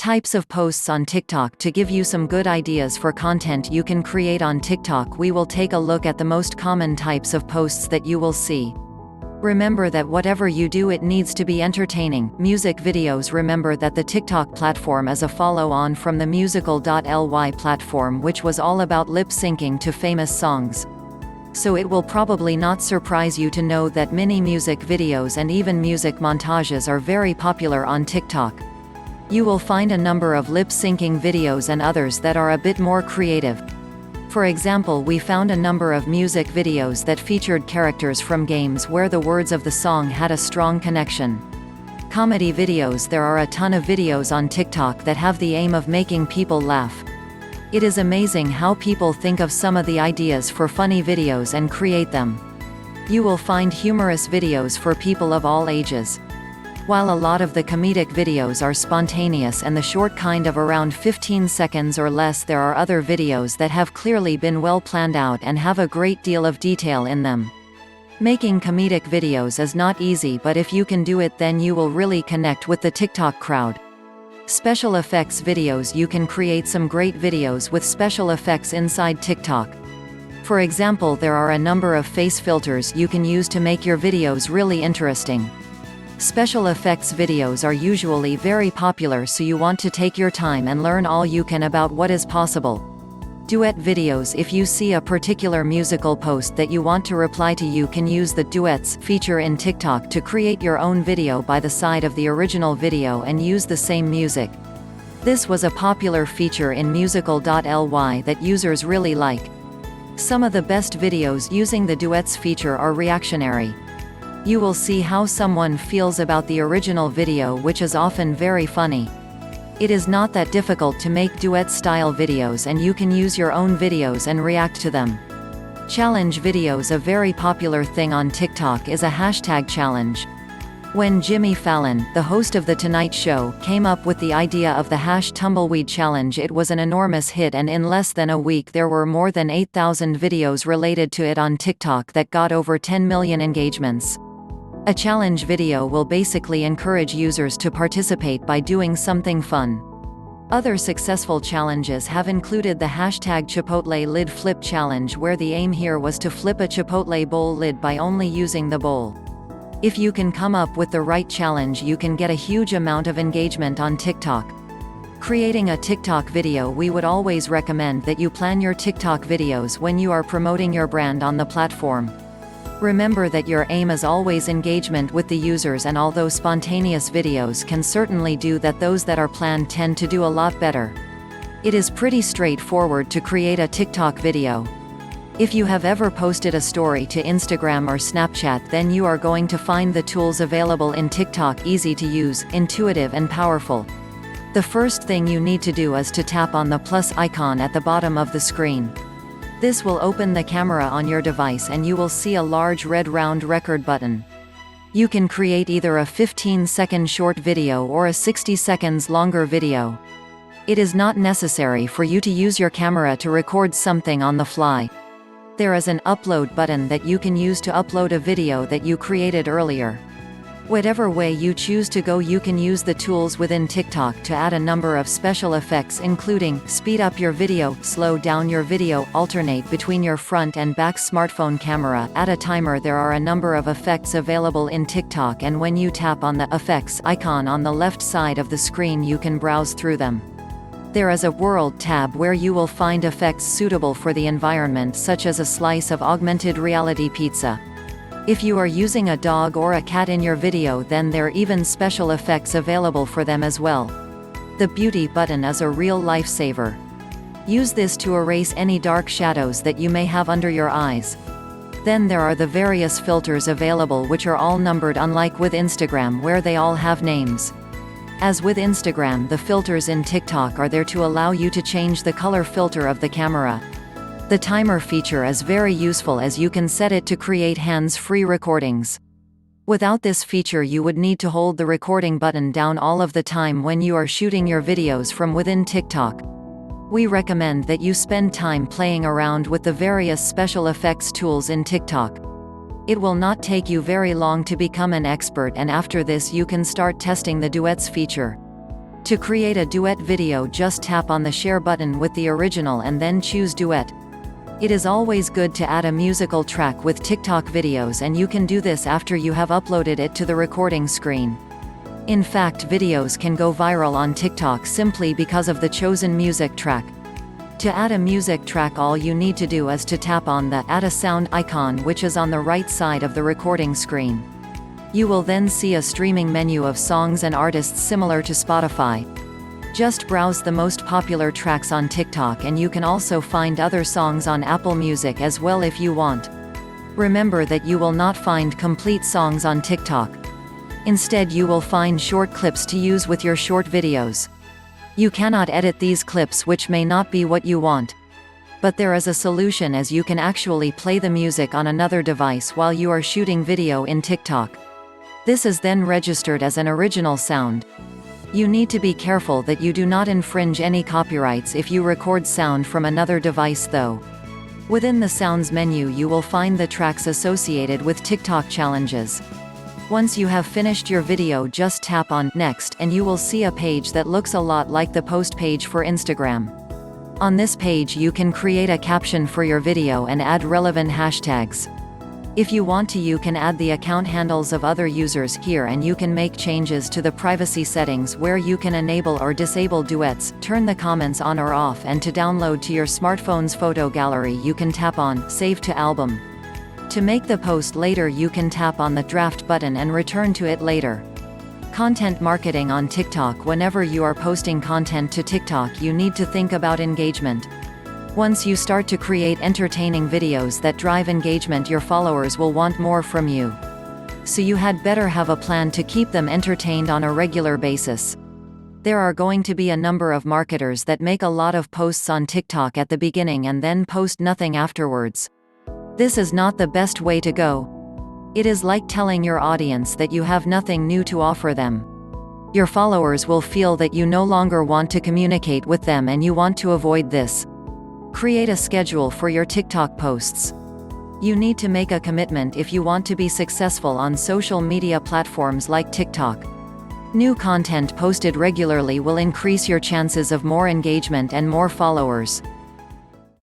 Types of posts on TikTok. To give you some good ideas for content you can create on TikTok, we will take a look at the most common types of posts that you will see. Remember that whatever you do, it needs to be entertaining. Music videos. Remember that the TikTok platform is a follow-on from the Musical.ly platform, which was all about lip-syncing to famous songs. So it will probably not surprise you to know that many music videos and even music montages are very popular on TikTok. You will find a number of lip-syncing videos and others that are a bit more creative. For example, we found a number of music videos that featured characters from games where the words of the song had a strong connection. Comedy videos. There are a ton of videos on TikTok that have the aim of making people laugh. It is amazing how people think of some of the ideas for funny videos and create them. You will find humorous videos for people of all ages. While a lot of the comedic videos are spontaneous and the short kind of around 15 seconds or less, there are other videos that have clearly been well planned out and have a great deal of detail in them. Making comedic videos is not easy, but if you can do it, then you will really connect with the TikTok crowd. Special effects videos. You can create some great videos with special effects inside TikTok. For example, there are a number of face filters you can use to make your videos really interesting. Special effects videos are usually very popular, so you want to take your time and learn all you can about what is possible. Duet videos. If you see a particular musical post that you want to reply to, you can use the duets feature in TikTok to create your own video by the side of the original video and use the same music. This was a popular feature in Musical.ly that users really like. Some of the best videos using the duets feature are reactionary. You will see how someone feels about the original video, which is often very funny. It is not that difficult to make duet-style videos, and you can use your own videos and react to them. Challenge videos. A very popular thing on TikTok is a hashtag challenge. When Jimmy Fallon, the host of The Tonight Show, came up with the idea of the #tumbleweed challenge, it was an enormous hit, and in less than a week there were more than 8,000 videos related to it on TikTok that got over 10 million engagements. A challenge video will basically encourage users to participate by doing something fun. Other successful challenges have included the #Chipotle lid flip challenge, where the aim here was to flip a Chipotle bowl lid by only using the bowl. If you can come up with the right challenge, you can get a huge amount of engagement on TikTok. Creating a TikTok video. We would always recommend that you plan your TikTok videos when you are promoting your brand on the platform. Remember that your aim is always engagement with the users, and although spontaneous videos can certainly do that, those that are planned tend to do a lot better. It is pretty straightforward to create a TikTok video. If you have ever posted a story to Instagram or Snapchat, then you are going to find the tools available in TikTok easy to use, intuitive and powerful. The first thing you need to do is to tap on the plus icon at the bottom of the screen. This will open the camera on your device and you will see a large red round record button. You can create either a 15-second short video or a 60 seconds longer video. It is not necessary for you to use your camera to record something on the fly. There is an upload button that you can use to upload a video that you created earlier. Whatever way you choose to go, you can use the tools within TikTok to add a number of special effects, including speed up your video, slow down your video, alternate between your front and back smartphone camera, add a timer. There are a number of effects available in TikTok, and when you tap on the effects icon on the left side of the screen, you can browse through them. There is a World tab where you will find effects suitable for the environment, such as a slice of augmented reality pizza. If you are using a dog or a cat in your video, then there are even special effects available for them as well. The beauty button is a real lifesaver. Use this to erase any dark shadows that you may have under your eyes. Then there are the various filters available, which are all numbered, unlike with Instagram where they all have names. As with Instagram, the filters in TikTok are there to allow you to change the color filter of the camera. The timer feature is very useful, as you can set it to create hands-free recordings. Without this feature, you would need to hold the recording button down all of the time when you are shooting your videos from within TikTok. We recommend that you spend time playing around with the various special effects tools in TikTok. It will not take you very long to become an expert, and after this you can start testing the duets feature. To create a duet video, just tap on the share button with the original and then choose duet. It is always good to add a musical track with TikTok videos, and you can do this after you have uploaded it to the recording screen. In fact, videos can go viral on TikTok simply because of the chosen music track. To add a music track, all you need to do is to tap on the Add a Sound icon, which is on the right side of the recording screen. You will then see a streaming menu of songs and artists similar to Spotify. Just browse the most popular tracks on TikTok, and you can also find other songs on Apple Music as well if you want. Remember that you will not find complete songs on TikTok. Instead, you will find short clips to use with your short videos. You cannot edit these clips, which may not be what you want. But there is a solution, as you can actually play the music on another device while you are shooting video in TikTok. This is then registered as an original sound. You need to be careful that you do not infringe any copyrights if you record sound from another device though. Within the Sounds menu, you will find the tracks associated with TikTok challenges. Once you have finished your video, just tap on Next and you will see a page that looks a lot like the post page for Instagram. On this page, you can create a caption for your video and add relevant hashtags. If you want to, you can add the account handles of other users here, and you can make changes to the privacy settings where you can enable or disable duets, turn the comments on or off, and to download to your smartphone's photo gallery, you can tap on Save to Album. To make the post later, you can tap on the Draft button and return to it later. Content marketing on TikTok. Whenever you are posting content to TikTok, you need to think about engagement. Once you start to create entertaining videos that drive engagement, your followers will want more from you. So you had better have a plan to keep them entertained on a regular basis. There are going to be a number of marketers that make a lot of posts on TikTok at the beginning and then post nothing afterwards. This is not the best way to go. It is like telling your audience that you have nothing new to offer them. Your followers will feel that you no longer want to communicate with them, and you want to avoid this. Create a schedule for your TikTok posts. You need to make a commitment if you want to be successful on social media platforms like TikTok. New content posted regularly will increase your chances of more engagement and more followers.